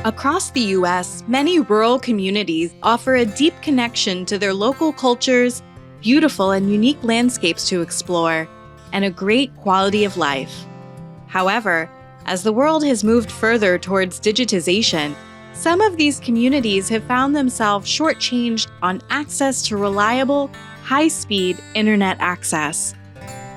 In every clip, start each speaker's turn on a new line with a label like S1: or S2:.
S1: Across the U.S., many rural communities offer a deep connection to their local cultures, beautiful and unique landscapes to explore, and a great quality of life. However, as the world has moved further towards digitization, some of these communities have found themselves shortchanged on access to reliable, high-speed internet access.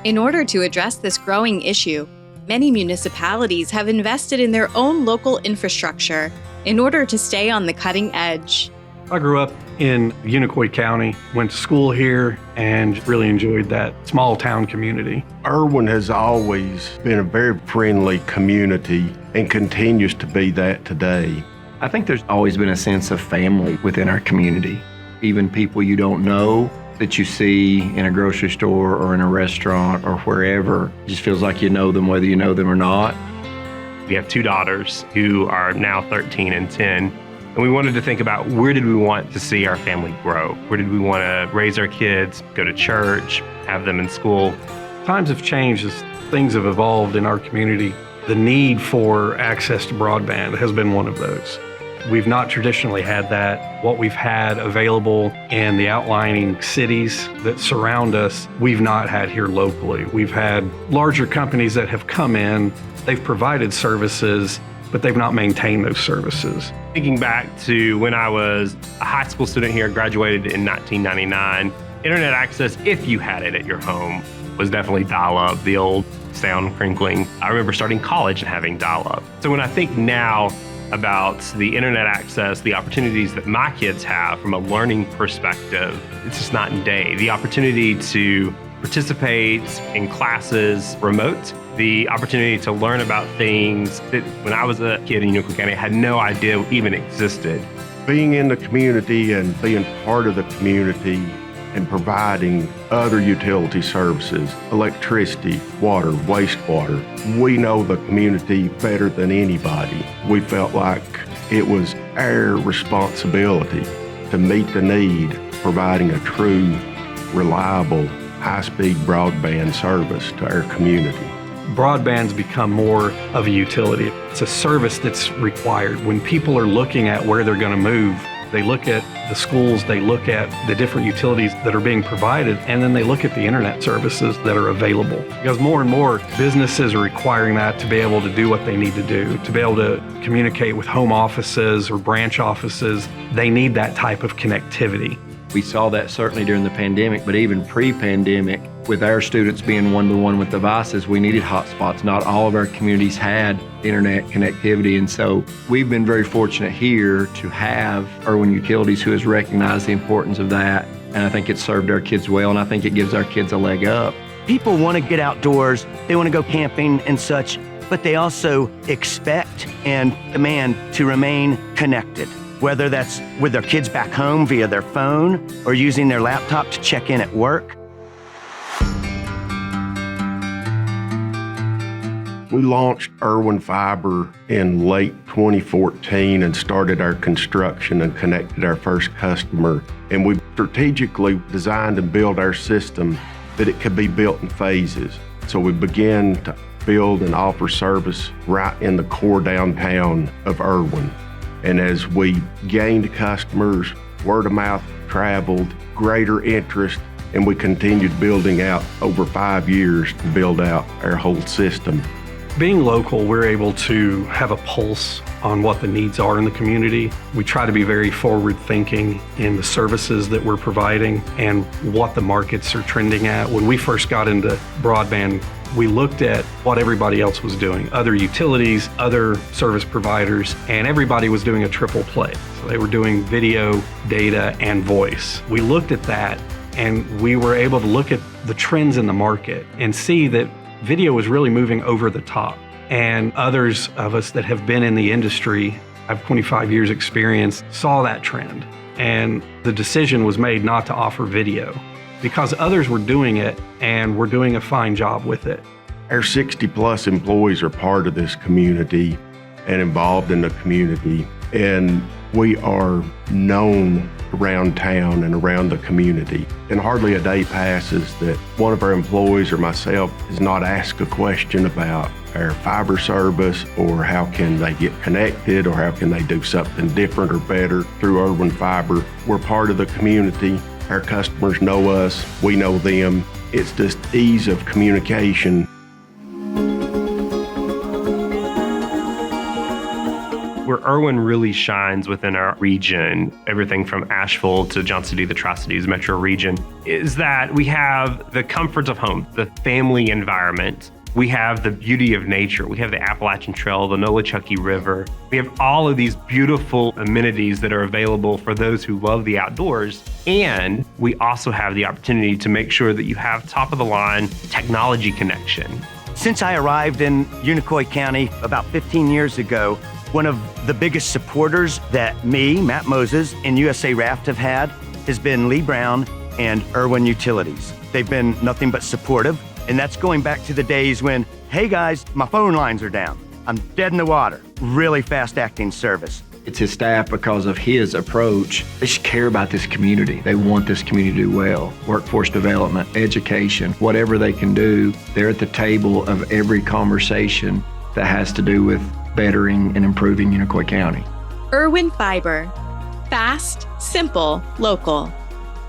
S1: In order to address this growing issue, many municipalities have invested in their own local infrastructure in order to stay on the cutting edge.
S2: I grew up in Unicoi County, went to school here, and really enjoyed that small town community.
S3: Erwin has always been a very friendly community and continues to be that today.
S4: I think there's always been a sense of family within our community. Even people you don't know that you see in a grocery store or in a restaurant or wherever, it just feels like you know them whether you know them or not.
S5: We have two daughters who are now 13 and 10. And we wanted to think about where did we want to see our family grow? Where did we want to raise our kids, go to church, have them in school?
S2: Times have changed as things have evolved in our community. The need for access to broadband has been one of those. We've not traditionally had that. What we've had available in the outlying cities that surround us, we've not had here locally. We've had larger companies that have come in, they've provided services, but they've not maintained those services.
S5: Thinking back to when I was a high school student here, graduated in 1999, internet access, if you had it at your home, was definitely dial-up, the old sound crinkling. I remember starting college and having dial-up. So when I think now about the internet access, the opportunities that my kids have from a learning perspective, it's just night and day. The opportunity to participate in classes remote, the opportunity to learn about things that when I was a kid in Unicoi County, I had no idea even existed.
S3: Being in the community and being part of the community and providing other utility services, electricity, water, wastewater. We know the community better than anybody. We felt like it was our responsibility to meet the need, providing a true, reliable, high-speed broadband service to our community.
S2: Broadband's become more of a utility. It's a service that's required. When people are looking at where they're going to move, they look at the schools, they look at the different utilities that are being provided, and then they look at the internet services that are available. Because more and more businesses are requiring that to be able to do what they need to do, to be able to communicate with home offices or branch offices. They need that type of connectivity.
S4: We saw that certainly during the pandemic, but even pre-pandemic, with our students being one-to-one with devices, we needed hotspots. Not all of our communities had internet connectivity, and so we've been very fortunate here to have Erwin Utilities, who has recognized the importance of that, and I think it's served our kids well, and I think it gives our kids a leg up.
S6: People want to get outdoors, they want to go camping and such, but they also expect and demand to remain connected, whether that's with their kids back home via their phone or using their laptop to check in at work.
S3: We launched Erwin Fiber in late 2014 and started our construction and connected our first customer. And we strategically designed and built our system that it could be built in phases. So we began to build and offer service right in the core downtown of Erwin. And as we gained customers, word of mouth traveled, greater interest, and we continued building out over 5 years to build out our whole system.
S2: Being local, we're able to have a pulse on what the needs are in the community. We try to be very forward-thinking in the services that we're providing and what the markets are trending at. When we first got into broadband, we looked at what everybody else was doing, other utilities, other service providers, and everybody was doing a triple play. So they were doing video, data, and voice. We looked at that and we were able to look at the trends in the market and see that video was really moving over the top. And others of us that have been in the industry, I have 25 years experience, saw that trend. And the decision was made not to offer video because others were doing it and were doing a fine job with it.
S3: Our 60+ employees are part of this community and involved in the community. And we are known around town and around the community. And hardly a day passes that one of our employees or myself is not asked a question about our fiber service, or how can they get connected, or how can they do something different or better through Irwin Fiber. We're part of the community. Our customers know us, we know them. It's just ease of communication.
S5: Where Irwin really shines within our region, everything from Asheville to Johnson City, the Tri-Cities metro region, is that we have the comforts of home, the family environment. We have the beauty of nature. We have the Appalachian Trail, the Nolichucky River. We have all of these beautiful amenities that are available for those who love the outdoors. And we also have the opportunity to make sure that you have top-of-the-line technology connection.
S6: Since I arrived in Unicoi County about 15 years ago, one of the biggest supporters that me, Matt Moses, and USA Raft have had has been Lee Brown and Irwin Utilities. They've been nothing but supportive, and that's going back to the days when, hey guys, my phone lines are down. I'm dead in the water. Really fast-acting service.
S4: It's his staff because of his approach. They just care about this community. They want this community to do well. Workforce development, education, whatever they can do, they're at the table of every conversation that has to do with bettering and improving Unicoi County.
S1: Irwin Fiber. Fast, simple, local.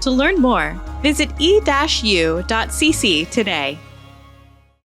S1: To learn more, visit e-u.cc today.